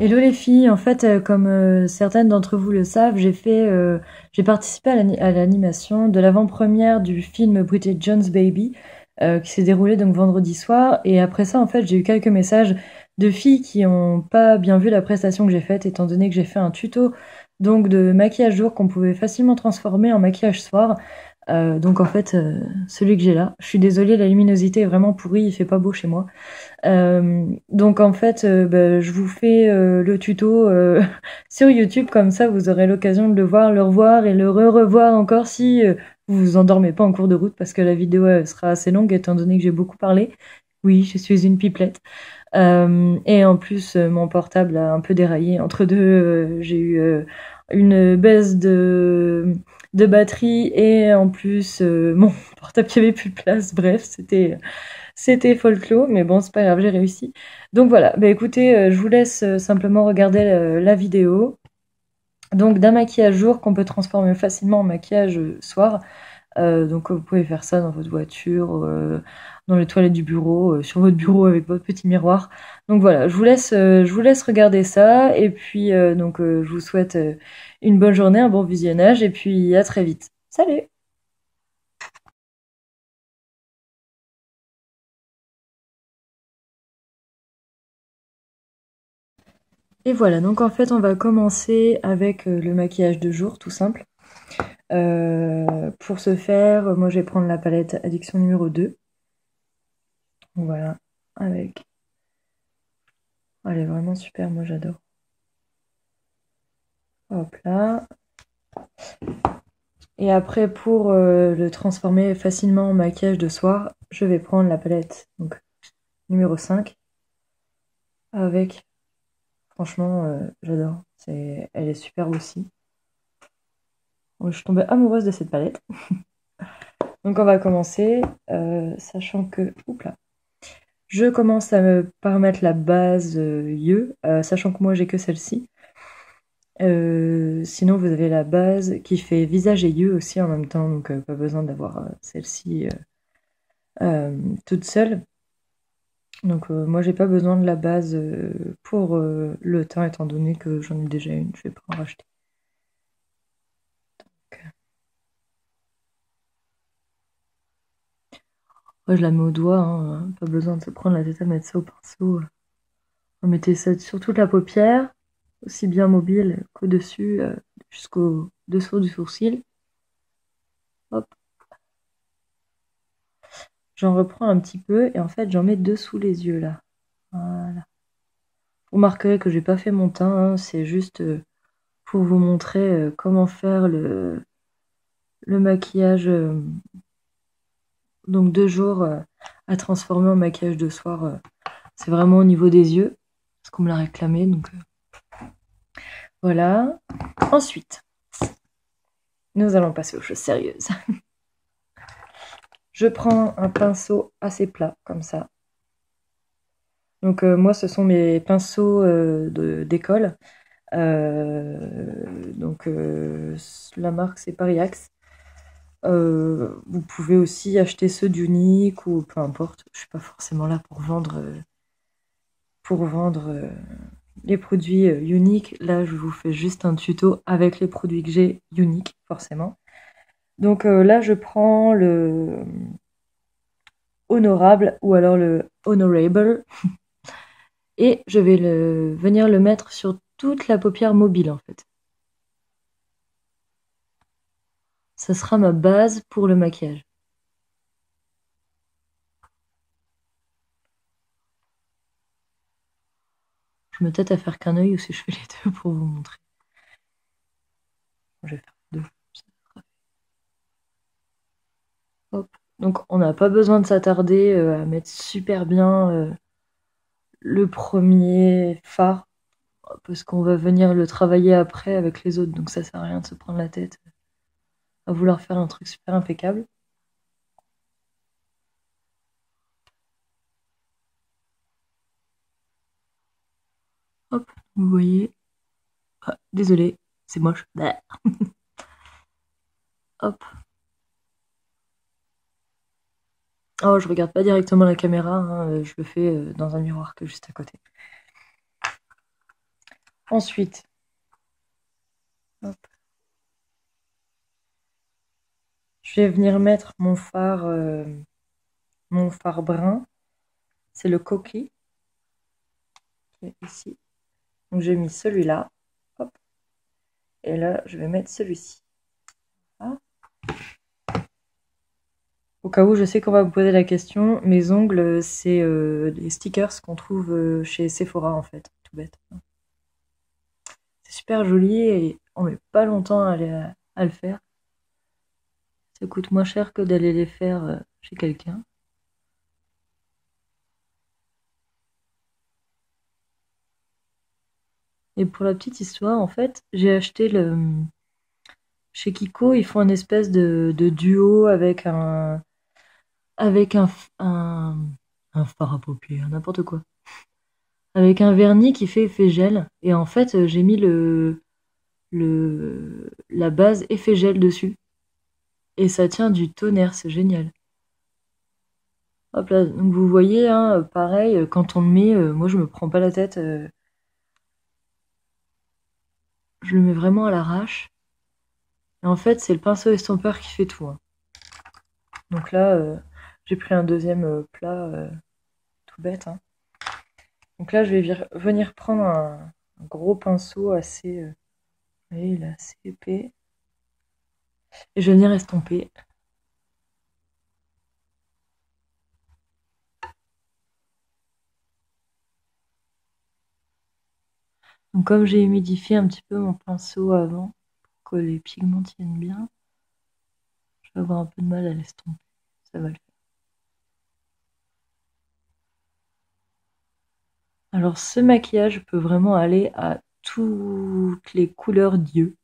Hello les filles, en fait, comme certaines d'entre vous le savent, j'ai participé à l'animation de l'avant-première du film Bridget Jones' Baby, qui s'est déroulé donc vendredi soir. Et après ça, en fait, j'ai eu quelques messages de filles qui ont pas bien vu la prestation que j'ai faite, étant donné que j'ai fait un tuto donc de maquillage jour qu'on pouvait facilement transformer en maquillage soir. Donc en fait, celui que j'ai là. Je suis désolée, la luminosité est vraiment pourrie, il fait pas beau chez moi. Donc en fait, bah, je vous fais le tuto sur YouTube, comme ça vous aurez l'occasion de le voir, le revoir et le re-revoir encore si vous vous endormez pas en cours de route parce que la vidéo sera assez longue étant donné que j'ai beaucoup parlé. Oui, je suis une pipelette. Et en plus, mon portable a un peu déraillé. Entre deux, j'ai eu une baisse de batterie et en plus, mon portable qui avait plus de place. Bref, c'était folklore, mais bon, c'est pas grave, j'ai réussi. Donc voilà, bah écoutez, je vous laisse simplement regarder la vidéo. Donc d'un maquillage jour qu'on peut transformer facilement en maquillage soir. Donc vous pouvez faire ça dans votre voiture, dans les toilettes du bureau, sur votre bureau avec votre petit miroir. Donc voilà, je vous laisse regarder ça. Et puis je vous souhaite une bonne journée, un bon visionnage, et puis à très vite. Salut! Et voilà, donc en fait on va commencer avec le maquillage de jour, tout simple. Pour ce faire, moi je vais prendre la palette Addiction numéro 2. Voilà, avec. Elle est vraiment super, moi j'adore. Hop là. Et après, pour le transformer facilement en maquillage de soir, je vais prendre la palette donc, numéro 5 avec. Franchement, j'adore. Elle est superbe aussi. Je suis tombée amoureuse de cette palette. Donc on va commencer, sachant que. Oups là. Je commence par mettre la base yeux, sachant que moi j'ai que celle-ci. Sinon, vous avez la base qui fait visage et yeux aussi en même temps, donc pas besoin d'avoir celle-ci toute seule. Donc moi, j'ai pas besoin de la base pour le teint, étant donné que j'en ai déjà une, je vais pas en racheter. Donc, moi, je la mets au doigt, hein, pas besoin de se prendre la tête à mettre ça au pinceau. On mettait ça sur toute la paupière, aussi bien mobile qu'au-dessus, jusqu'au dessous du sourcil. Hop, j'en reprends un petit peu et en fait, j'en mets dessous les yeux là. Voilà. Vous remarquerez que j'ai pas fait mon teint, hein, c'est juste pour vous montrer comment faire le maquillage donc 2 jours à transformer en maquillage de soir. C'est vraiment au niveau des yeux, parce qu'on me l'a réclamé, donc voilà. Ensuite, nous allons passer aux choses sérieuses. Je prends un pinceau assez plat, comme ça. Donc moi, ce sont mes pinceaux d'école. La marque, c'est Paris Axe. Vous pouvez aussi acheter ceux d'Unique ou peu importe. Je suis pas forcément là pour vendre les produits Unique. Là, je vous fais juste un tuto avec les produits que j'ai Unique, forcément. Donc là, je prends le Honorable ou alors le Honorable et je vais venir le mettre sur toute la paupière mobile en fait. Ça sera ma base pour le maquillage. Je me tâte à faire qu'un œil ou si je fais les deux pour vous montrer. Je vais faire deux. Hop. Donc on n'a pas besoin de s'attarder à mettre super bien le premier fard parce qu'on va venir le travailler après avec les autres. Donc ça sert à rien de se prendre la tête à vouloir faire un truc super impeccable. Hop, vous voyez. Ah, désolé, c'est moche. Bah. Hop. Oh, je regarde pas directement la caméra, hein, je le fais dans un miroir que juste à côté. Ensuite, hop, je vais venir mettre mon fard brun. C'est le Coquille qui est ici. Donc j'ai mis celui-là. Hop. Et là, je vais mettre celui-ci. Ah. Au cas où, je sais qu'on va vous poser la question. Mes ongles, c'est des stickers qu'on trouve chez Sephora, en fait. Tout bête. C'est super joli et on met pas longtemps à le faire. Ça coûte moins cher que d'aller les faire chez quelqu'un. Et pour la petite histoire, en fait, j'ai acheté chez Kiko, ils font une espèce de duo avec un fard à paupières, n'importe quoi. Avec un vernis qui fait effet gel. Et en fait, j'ai mis la base effet gel dessus. Et ça tient du tonnerre, c'est génial. Hop là, donc vous voyez, hein, pareil, quand on le met, moi je me prends pas la tête, je le mets vraiment à l'arrache. Et en fait, c'est le pinceau estompeur qui fait tout, hein. Donc là, j'ai pris un deuxième plat tout bête, hein. Donc là, je vais venir prendre un gros pinceau assez, vous voyez, il est assez épais. Et je vais venir estomper. Donc comme j'ai humidifié un petit peu mon pinceau avant, pour que les pigments tiennent bien, je vais avoir un peu de mal à l'estomper. Ça va le faire. Alors ce maquillage peut vraiment aller à toutes les couleurs d'yeux.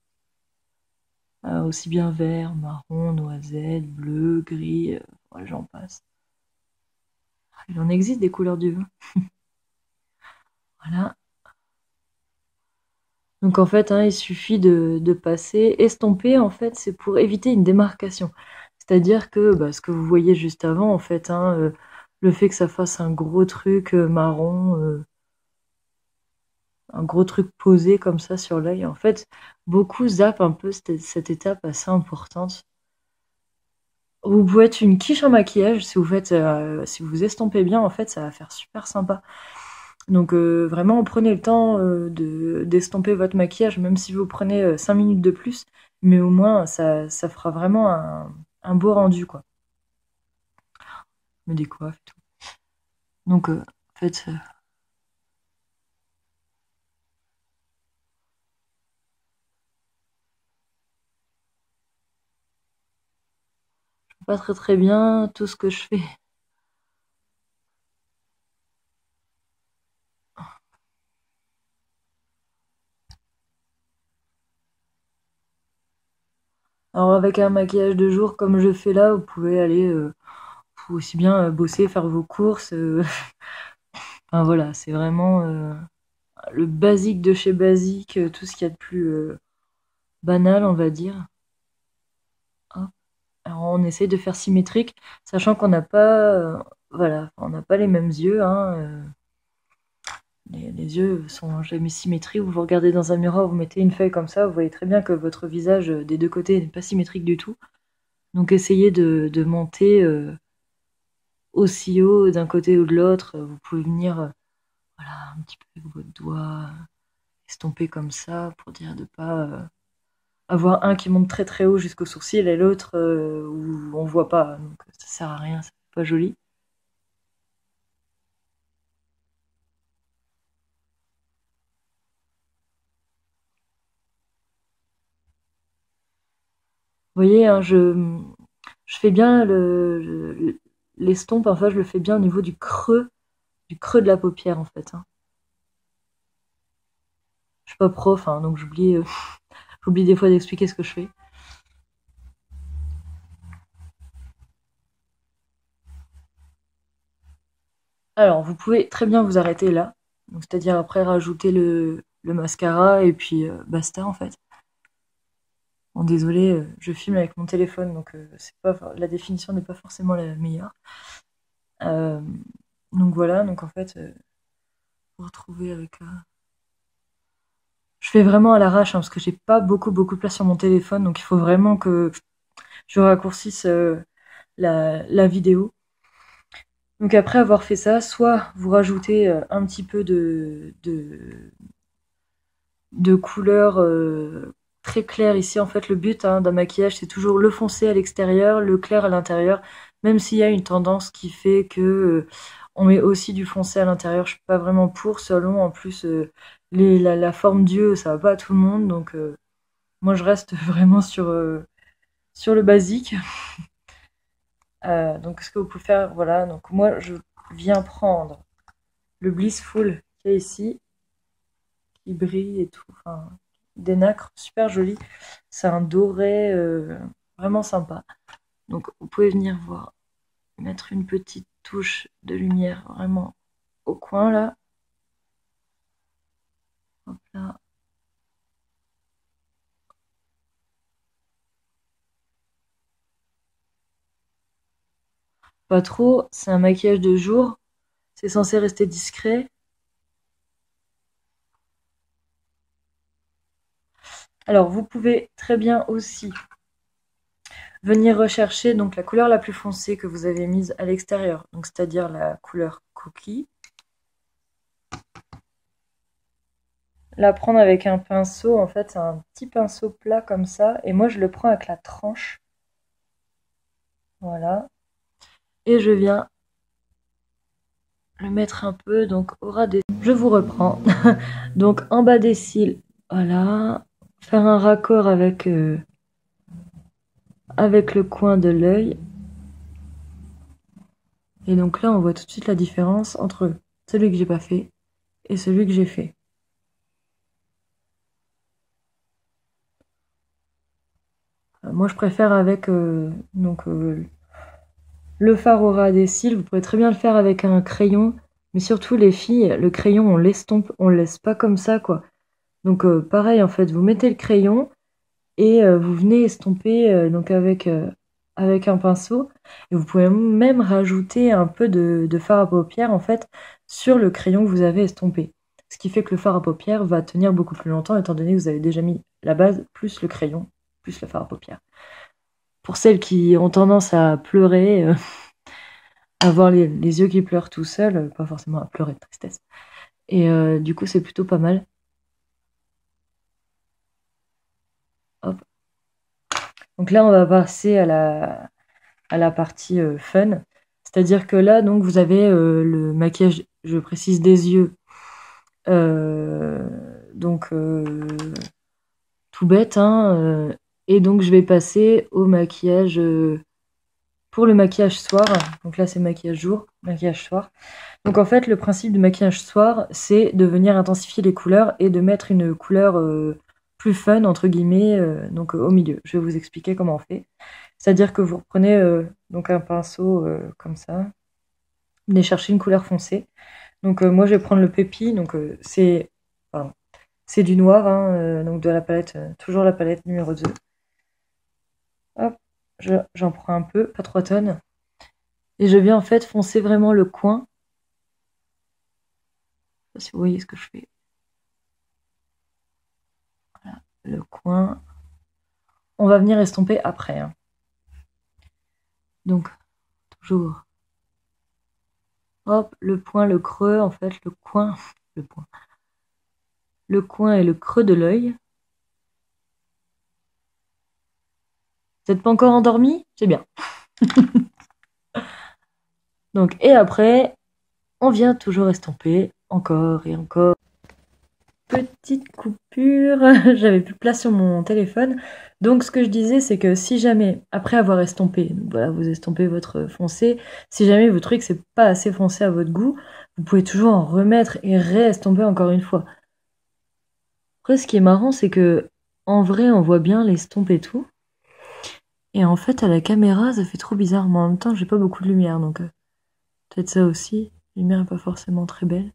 Aussi bien vert, marron, noisette, bleu, gris, ouais, j'en passe. Il en existe des couleurs d'yeux. Voilà. Donc en fait, hein, il suffit de passer. Estomper, en fait, c'est pour éviter une démarcation. C'est-à-dire que bah, ce que vous voyez juste avant, en fait, hein, le fait que ça fasse un gros truc marron, un gros truc posé comme ça sur l'œil, en fait, beaucoup zappent un peu cette étape assez importante. Vous pouvez être une quiche en maquillage si vous estompez bien, en fait, ça va faire super sympa. Donc vraiment, prenez le temps d'estomper votre maquillage, même si vous prenez 5 minutes de plus, mais au moins ça fera vraiment un beau rendu, quoi. Je me décoiffe et tout. Donc en fait, pas très très bien tout ce que je fais. Alors avec un maquillage de jour comme je fais là, vous pouvez aller faut aussi bien bosser, faire vos courses. Enfin voilà, c'est vraiment le basique de chez basique, tout ce qu'il y a de plus banal, on va dire. Hop. Alors on essaye de faire symétrique, sachant qu'on n'a pas, voilà, on n'a pas les mêmes yeux, hein. Les yeux sont jamais symétriques. Vous vous regardez dans un miroir, vous mettez une feuille comme ça, vous voyez très bien que votre visage des deux côtés n'est pas symétrique du tout. Donc essayez de monter aussi haut d'un côté ou de l'autre. Vous pouvez venir, voilà, un petit peu avec votre doigt, estomper comme ça pour dire de pas avoir un qui monte très très haut jusqu'au sourcil et l'autre où on voit pas. Donc ça sert à rien, c'est pas joli. Vous voyez, hein, je fais bien l'estompe, enfin je le fais bien au niveau du creux de la paupière en fait, hein. Je suis pas prof, hein, donc j'oublie des fois d'expliquer ce que je fais. Alors, vous pouvez très bien vous arrêter là, donc c'est-à-dire après rajouter le mascara et puis basta en fait. Bon, désolé, je filme avec mon téléphone, donc la définition n'est pas forcément la meilleure. Euh, donc voilà, donc en fait, vous retrouvez avec fais vraiment à l'arrache, hein, parce que j'ai pas beaucoup de place sur mon téléphone, donc il faut vraiment que je raccourcisse la vidéo. Donc après avoir fait ça, soit vous rajoutez un petit peu de couleur très claire ici. En fait, le but d'un maquillage, c'est toujours le foncé à l'extérieur, le clair à l'intérieur, même s'il y a une tendance qui fait que on met aussi du foncé à l'intérieur. Je suis pas vraiment pour, selon en plus la forme d'yeux, ça va pas à tout le monde, donc moi je reste vraiment sur le basique. Donc ce que vous pouvez faire, voilà, donc moi je viens prendre le Blissful qui est ici, qui brille et tout, enfin, des nacres super jolis. C'est un doré vraiment sympa. Donc vous pouvez venir voir, mettre une petite touche de lumière vraiment au coin là. Hop là. Pas trop, c'est un maquillage de jour, c'est censé rester discret. Alors vous pouvez très bien aussi venir rechercher donc la couleur la plus foncée que vous avez mise à l'extérieur, donc c'est-à-dire la couleur cookie. La prendre avec un pinceau, en fait c'est un petit pinceau plat comme ça, et moi je le prends avec la tranche. Voilà. Et je viens le mettre un peu donc au ras des... Je vous reprends. Donc en bas des cils, voilà. Faire un raccord avec le coin de l'œil. Et donc là, on voit tout de suite la différence entre celui que j'ai pas fait et celui que j'ai fait. Moi, je préfère avec le fard au ras des cils. Vous pouvez très bien le faire avec un crayon, mais surtout les filles, le crayon, on l'estompe, on le laisse pas comme ça, quoi. Donc pareil, en fait, vous mettez le crayon et vous venez estomper donc avec un pinceau. Et vous pouvez même rajouter un peu de fard à paupières, en fait, sur le crayon que vous avez estompé. Ce qui fait que le fard à paupières va tenir beaucoup plus longtemps, étant donné que vous avez déjà mis la base, plus le crayon, plus le fard à paupières. Pour celles qui ont tendance à pleurer, à avoir les yeux qui pleurent tout seuls, pas forcément à pleurer de tristesse. Et du coup, c'est plutôt pas mal. Hop. Donc là, on va passer à la partie fun. C'est-à-dire que là, donc, vous avez le maquillage, je précise, des yeux. Donc, tout bête, hein. Et donc, je vais passer au maquillage pour le maquillage soir. Donc là, c'est maquillage jour, maquillage soir. Donc en fait, le principe du maquillage soir, c'est de venir intensifier les couleurs et de mettre une couleur plus fun, entre guillemets, donc au milieu. Je vais vous expliquer comment on fait. C'est-à-dire que vous reprenez donc un pinceau comme ça, vous venez chercher une couleur foncée. Donc moi, je vais prendre le Pépi, donc c'est du noir, hein, donc de la palette, toujours la palette numéro 2. Hop, j'en prends un peu, pas 3 tonnes. Et je viens en fait foncer vraiment le coin. Je sais pas si vous voyez ce que je fais. Voilà, le coin. On va venir estomper après, hein. Donc, toujours. Hop, le point, le creux, en fait, le coin, le point. Le coin et le creux de l'œil. Vous n'êtes pas encore endormi? C'est bien. Donc, et après, on vient toujours estomper, encore et encore. Petite coupure, j'avais plus de place sur mon téléphone. Donc ce que je disais, c'est que si jamais, après avoir estompé, voilà, vous estompez votre foncé, si jamais vous trouvez que c'est pas assez foncé à votre goût, vous pouvez toujours en remettre et ré-estomper encore une fois. Après, ce qui est marrant, c'est que en vrai, on voit bien l'estompe et tout. Et en fait, à la caméra, ça fait trop bizarre. Mais en même temps, j'ai pas beaucoup de lumière, donc peut-être ça aussi. La lumière est pas forcément très belle.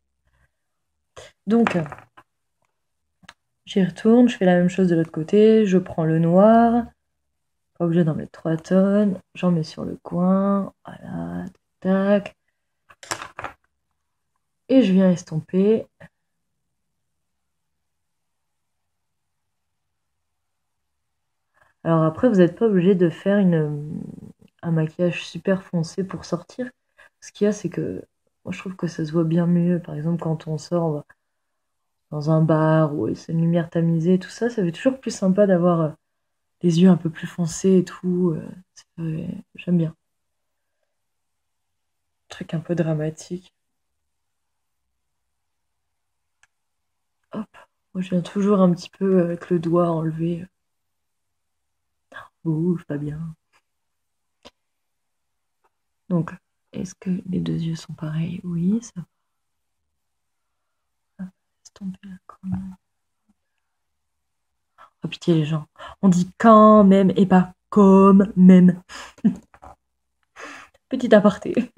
Donc, j'y retourne, je fais la même chose de l'autre côté, je prends le noir, pas obligé d'en mettre 3 tonnes, j'en mets sur le coin, voilà, tac, et je viens estomper. Alors après, vous n'êtes pas obligé de faire un maquillage super foncé pour sortir. Ce qu'il y a, c'est que moi, je trouve que ça se voit bien mieux. Par exemple, quand on sort, on va dans un bar où c'est une lumière tamisée, tout ça, ça fait toujours plus sympa d'avoir les yeux un peu plus foncés et tout. J'aime bien. Truc un peu dramatique. Hop. Moi, je viens toujours un petit peu avec le doigt enlevé. Ouh, pas bien. Donc, est-ce que les deux yeux sont pareils? Oui, ça va. Estomper là quand même. Oh pitié les gens. On dit quand même et pas comme même. Petit aparté.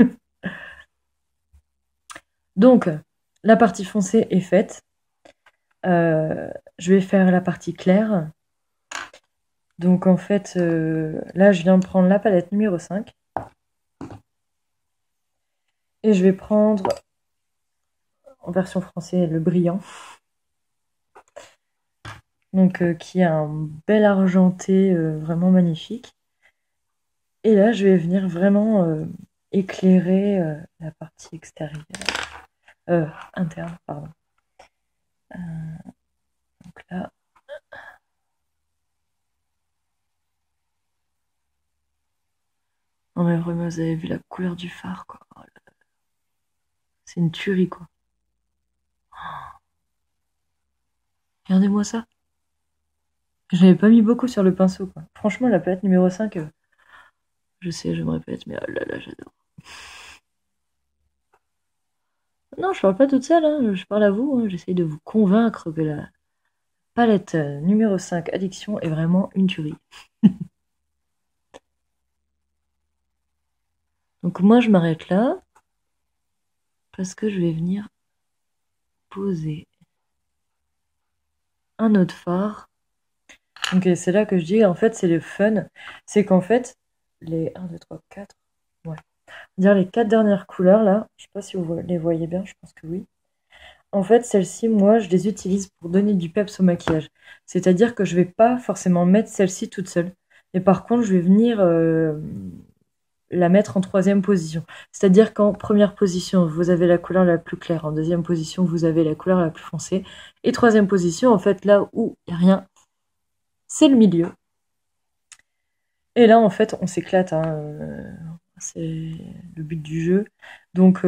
Donc, la partie foncée est faite. Je vais faire la partie claire. Donc en fait, là je viens de prendre la palette numéro 5. Et je vais prendre, en version française, le brillant. Donc qui a un bel argenté vraiment magnifique. Et là je vais venir vraiment éclairer la partie extérieure. Interne, pardon. Donc là. Non mais vraiment, vous avez vu la couleur du fard, quoi. Oh, c'est une tuerie, quoi. Regardez-moi ça. Je n'avais pas mis beaucoup sur le pinceau, quoi. Franchement, la palette numéro 5, je sais, je me répète, mais oh là là, j'adore. Non, je parle pas toute seule, hein, je parle à vous, hein. J'essaye de vous convaincre que la palette numéro 5 Addiction est vraiment une tuerie. Donc moi, je m'arrête là, parce que je vais venir poser un autre fard. Donc c'est là que je dis, en fait, c'est le fun. C'est qu'en fait, les 1, 2, 3, 4, ouais. Dire les 4 dernières couleurs, là, je sais pas si vous les voyez bien, je pense que oui. En fait, celles-ci, moi, je les utilise pour donner du peps au maquillage. C'est-à-dire que je vais pas forcément mettre celle-ci toute seule. Et par contre, je vais venir la mettre en troisième position. C'est-à-dire qu'en première position, vous avez la couleur la plus claire. En deuxième position, vous avez la couleur la plus foncée. Et troisième position, en fait, là où il n'y a rien, c'est le milieu. Et là, en fait, on s'éclate, hein. C'est le but du jeu. Donc,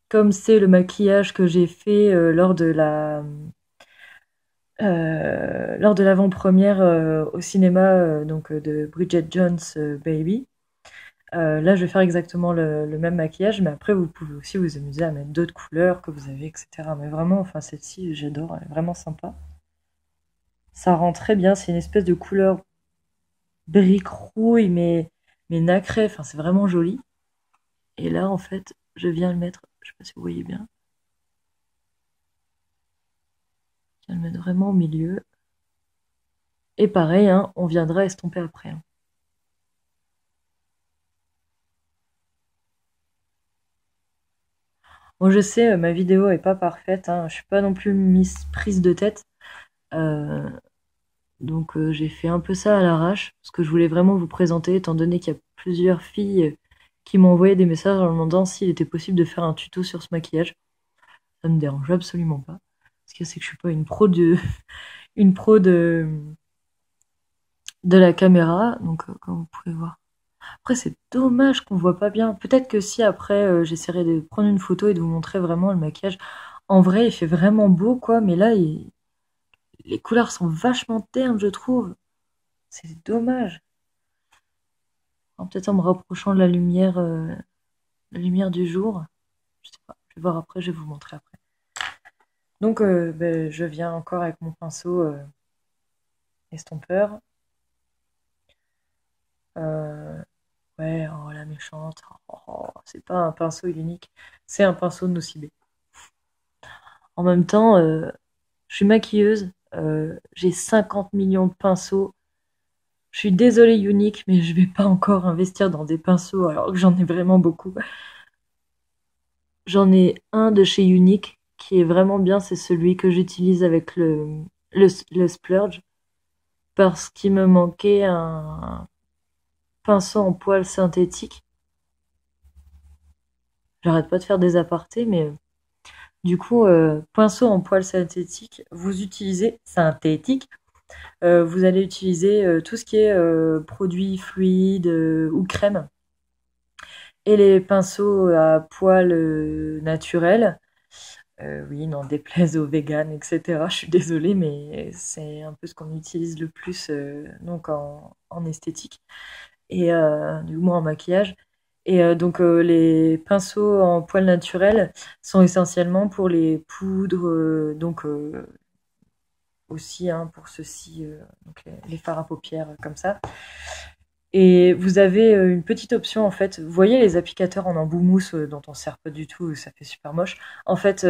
comme c'est le maquillage que j'ai fait lors de l'avant-première au cinéma donc de Bridget Jones' Baby. Là, je vais faire exactement le même maquillage, mais après, vous pouvez aussi vous amuser à mettre d'autres couleurs que vous avez, etc. Mais vraiment, enfin, celle-ci, j'adore, elle est vraiment sympa. Ça rend très bien, c'est une espèce de couleur brique rouille, mais nacrée, enfin, c'est vraiment joli. Et là, en fait, je viens le mettre, je sais pas si vous voyez bien, je viens le mettre vraiment au milieu. Et pareil, hein, on viendra estomper après, hein. Bon, je sais, ma vidéo est pas parfaite, hein, je suis pas non plus prise de tête. Euh, donc j'ai fait un peu ça à l'arrache, parce que je voulais vraiment vous présenter, étant donné qu'il y a plusieurs filles qui m'ont envoyé des messages en me demandant s'il était possible de faire un tuto sur ce maquillage. Ça me dérange absolument pas. Ce qu'il y a, c'est que je suis pas une pro une pro de la caméra, donc comme vous pouvez voir. Après, c'est dommage qu'on voit pas bien. Peut-être que si après, j'essaierai de prendre une photo et de vous montrer vraiment le maquillage. En vrai, il fait vraiment beau, quoi, mais là, les couleurs sont vachement ternes, je trouve. C'est dommage. Alors, peut-être en me rapprochant de la lumière du jour. Je sais pas. Je vais voir après, je vais vous montrer après. Donc, ben, je viens encore avec mon pinceau estompeur. Euh, ouais, oh la méchante. C'est pas un pinceau unique, c'est un pinceau de Nocibé. En même temps, je suis maquilleuse, j'ai 50 millions de pinceaux. Je suis désolée Unique, mais je vais pas encore investir dans des pinceaux alors que j'en ai vraiment beaucoup. J'en ai un de chez Unique qui est vraiment bien, c'est celui que j'utilise avec le Splurge. parce qu'il me manquait un pinceau en poils synthétique. J'arrête pas de faire des apartés, mais du coup, pinceau en poils synthétique, vous utilisez synthétique, vous allez utiliser tout ce qui est produits fluides ou crème. Et les pinceaux à poils naturels, oui, n'en déplaise aux véganes, etc. Je suis désolée, mais c'est un peu ce qu'on utilise le plus donc en esthétique et du moins en maquillage. Et donc les pinceaux en poils naturels sont essentiellement pour les poudres, donc aussi hein, pour ceux-ci, donc les fards à paupières comme ça. Et vous avez une petite option en fait. Vous voyez les applicateurs en embout mousse dont on ne sert pas du tout, ça fait super moche. En fait,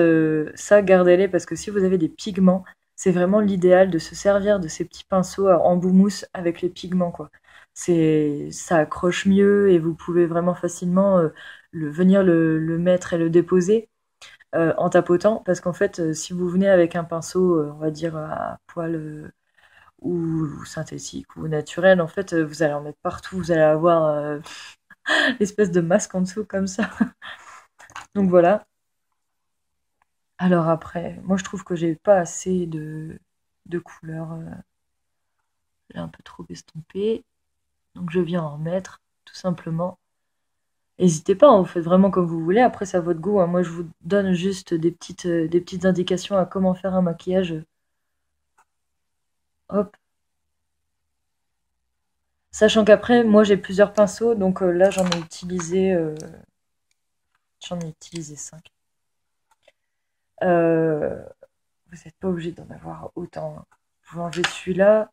ça gardez-les parce que si vous avez des pigments, c'est vraiment l'idéal de se servir de ces petits pinceaux à embout mousse avec les pigments quoi. Ça accroche mieux et vous pouvez vraiment facilement venir le mettre et le déposer en tapotant parce qu'en fait, si vous venez avec un pinceau, on va dire à poil ou synthétique ou naturel, en fait, vous allez en mettre partout, vous allez avoir l'espèce de masque en dessous comme ça. Donc voilà. Alors après, moi je trouve que j'ai pas assez de couleurs, j'ai un peu trop estompé, donc je viens en remettre, tout simplement. N'hésitez pas, hein, vous faites vraiment comme vous voulez, après c'est à votre goût, hein. Moi je vous donne juste des petites indications à comment faire un maquillage. Hop. Sachant qu'après, moi j'ai plusieurs pinceaux, donc là j'en ai utilisé 5. Vous n'êtes pas obligé d'en avoir autant, hein. Vous pouvez enlever celui-là,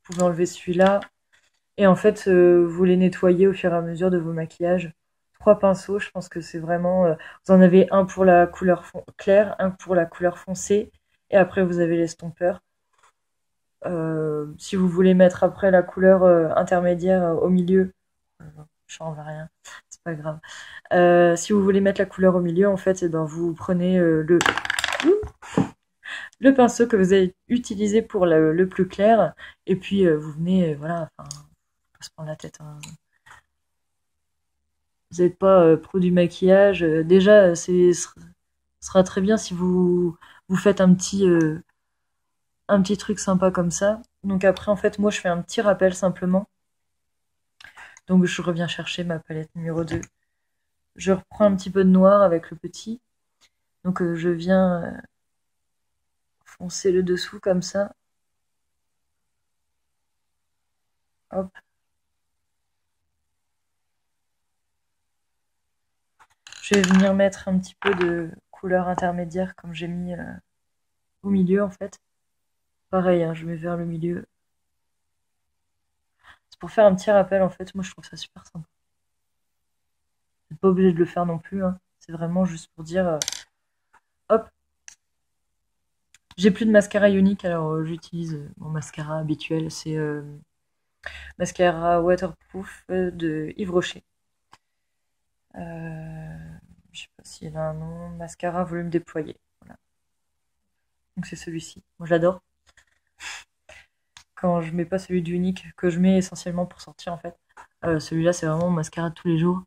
vous pouvez enlever celui-là, et en fait vous les nettoyez au fur et à mesure de vos maquillages. 3 pinceaux, je pense que c'est vraiment. Vous en avez un pour la couleur claire, un pour la couleur foncée, et après vous avez l'estompeur. Si vous voulez mettre après la couleur intermédiaire au milieu, je change rien, c'est pas grave. Si vous voulez mettre la couleur au milieu, en fait, eh ben, vous prenez le pinceau que vous avez utilisé pour le plus clair, et puis vous venez, voilà, enfin, faut pas se prendre la tête, hein. Vous n'êtes pas pro du maquillage. Déjà, ce sera très bien si vous faites un petit truc sympa comme ça. Donc après, en fait, moi, je fais un petit rappel simplement. Donc je reviens chercher ma palette numéro 2. Je reprends un petit peu de noir avec le petit. Donc je viens foncer le dessous comme ça. Hop. Je vais venir mettre un petit peu de couleur intermédiaire comme j'ai mis au milieu en fait. Pareil, hein, je mets vers le milieu. C'est pour faire un petit rappel en fait. Moi je trouve ça super sympa. Vous n'êtes pas obligé de le faire non plus, hein. C'est vraiment juste pour dire hop. J'ai plus de mascara unique, alors j'utilise mon mascara habituel. C'est mascara waterproof de Yves Rocher. Je sais pas s'il a un nom. Mascara volume déployé. Voilà. Donc c'est celui-ci. Moi j'adore. Quand je mets pas celui d'unique, que je mets essentiellement pour sortir en fait. Celui-là c'est vraiment mon mascara de tous les jours.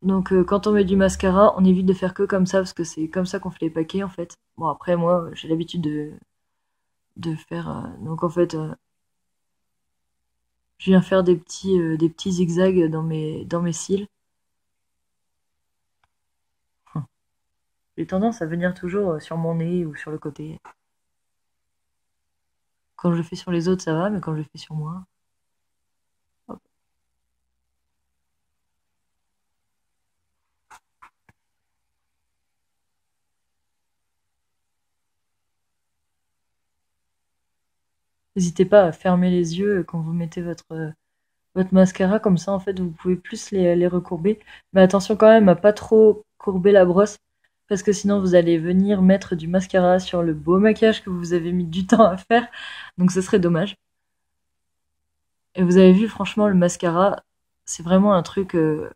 Donc quand on met du mascara, on évite de faire que comme ça, parce que c'est comme ça qu'on fait les paquets en fait. Bon après moi j'ai l'habitude de faire... donc en fait je viens faire des petits zigzags dans mes cils. J'ai tendance à venir toujours sur mon nez ou sur le côté. Quand je le fais sur les autres, ça va, mais quand je le fais sur moi... Hop. N'hésitez pas à fermer les yeux quand vous mettez votre mascara, comme ça en fait vous pouvez plus les recourber. Mais attention quand même à pas trop courber la brosse, parce que sinon vous allez venir mettre du mascara sur le beau maquillage que vous avez mis du temps à faire, donc ce serait dommage. Et vous avez vu, franchement, le mascara, c'est vraiment un truc, une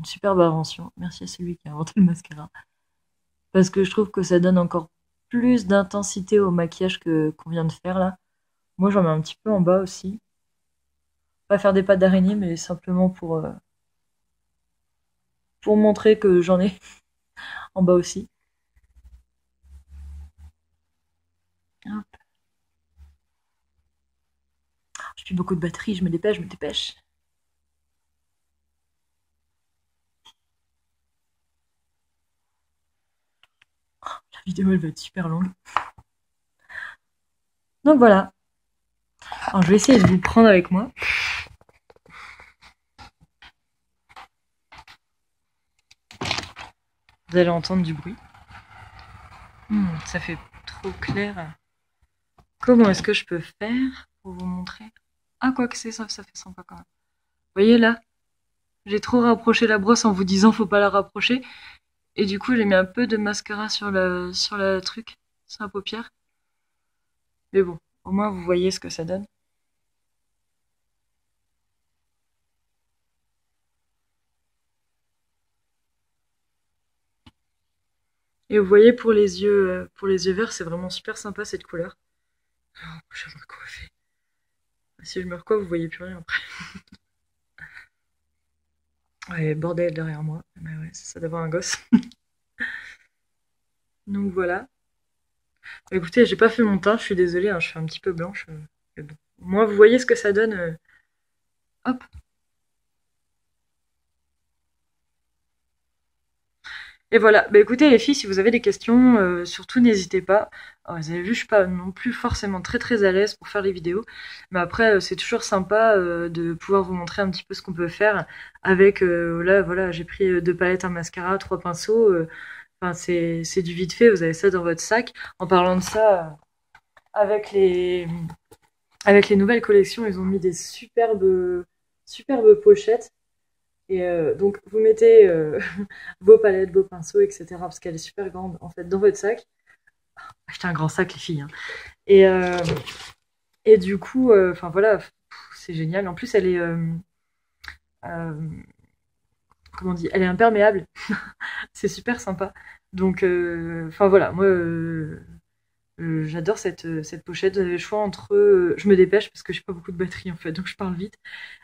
superbe invention. Merci à celui qui a inventé le mascara. Parce que je trouve que ça donne encore plus d'intensité au maquillage que qu'on vient de faire là. Moi, j'en mets un petit peu en bas aussi. Pas faire des pattes d'araignée, mais simplement pour montrer que j'en ai en bas aussi. Hop. J'ai plus beaucoup de batterie, je me dépêche, je me dépêche. La vidéo, elle va être super longue. Donc voilà. Alors, je vais essayer de vous prendre avec moi. Vous allez entendre du bruit. Ça fait trop clair. Comment est-ce que je peux faire pour vous montrer? Ah, quoi que c'est ça, ça fait sympa quand même. Vous voyez là? J'ai trop rapproché la brosse en vous disant faut pas la rapprocher. Et du coup, j'ai mis un peu de mascara sur la truc, sur la paupière. Mais bon, au moins vous voyez ce que ça donne. Et vous voyez pour les yeux verts, c'est vraiment super sympa cette couleur. Oh, je vais me recoiffer. Si je me recoiffe, vous voyez plus rien après. Ouais, bordel derrière moi. Mais ouais, c'est ça d'avoir un gosse. Donc voilà. Écoutez, j'ai pas fait mon teint, je suis désolée, hein, je suis un petit peu blanche. Mais bon. Moi, vous voyez ce que ça donne. Hop. Et voilà. Bah écoutez les filles, si vous avez des questions, surtout n'hésitez pas. Alors, vous avez vu, je suis pas non plus forcément très à l'aise pour faire les vidéos, mais après c'est toujours sympa de pouvoir vous montrer un petit peu ce qu'on peut faire avec. Là, voilà, j'ai pris 2 palettes, un mascara, 3 pinceaux. Enfin, c'est du vite fait. Vous avez ça dans votre sac. En parlant de ça, avec les nouvelles collections, ils ont mis des superbes pochettes. Et donc, vous mettez vos palettes, vos pinceaux, etc. Parce qu'elle est super grande, en fait, dans votre sac. Achetez un grand sac, les filles. Hein. Et, euh, et du coup, enfin voilà, c'est génial. En plus, elle est, euh, comment on dit, elle est imperméable. C'est super sympa. Donc, enfin voilà, moi, j'adore cette pochette. Vous avez le choix entre, je me dépêche parce que j'ai pas beaucoup de batterie en fait, donc je parle vite.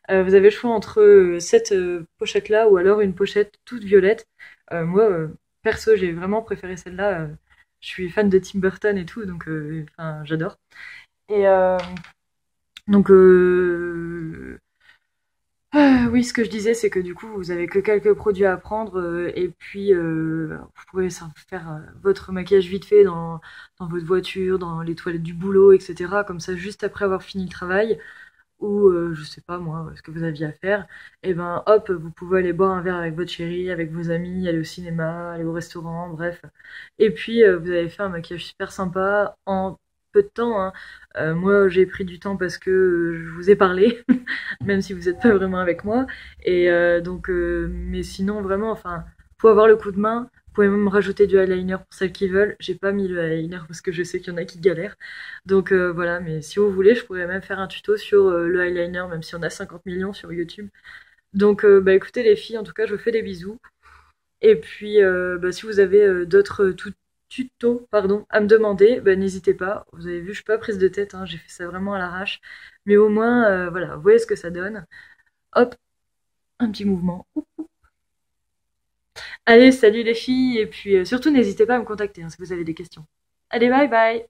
Vous avez le choix entre cette pochette-là ou alors une pochette toute violette. Moi, perso, j'ai vraiment préféré celle-là. Je suis fan de Tim Burton et tout, donc enfin, j'adore. Et donc, oui, ce que je disais, c'est que du coup, vous avez que quelques produits à prendre et puis vous pouvez faire votre maquillage vite fait dans votre voiture, dans les toilettes du boulot, etc. Comme ça, juste après avoir fini le travail ou je sais pas moi, ce que vous aviez à faire, et ben hop, vous pouvez aller boire un verre avec votre chérie, avec vos amis, aller au cinéma, aller au restaurant, bref. Et puis vous avez fait un maquillage super sympa en peu de temps. Hein. Moi, j'ai pris du temps parce que je vous ai parlé, même si vous n'êtes pas vraiment avec moi. Et donc, mais sinon, vraiment, enfin, faut avoir le coup de main. Vous pouvez même rajouter du eyeliner pour celles qui veulent. J'ai pas mis le eyeliner parce que je sais qu'il y en a qui galèrent. Donc voilà, mais si vous voulez, je pourrais même faire un tuto sur le eyeliner, même si on a 50 millions sur YouTube. Donc bah écoutez les filles, en tout cas, je vous fais des bisous. Et puis bah, si vous avez d'autres tutos pardon, à me demander, bah, n'hésitez pas. Vous avez vu, je suis pas prise de tête, hein, j'ai fait ça vraiment à l'arrache. Mais au moins, voilà, vous voyez ce que ça donne. Hop, un petit mouvement. Allez, salut les filles, et puis surtout n'hésitez pas à me contacter hein, si vous avez des questions. Allez, bye bye!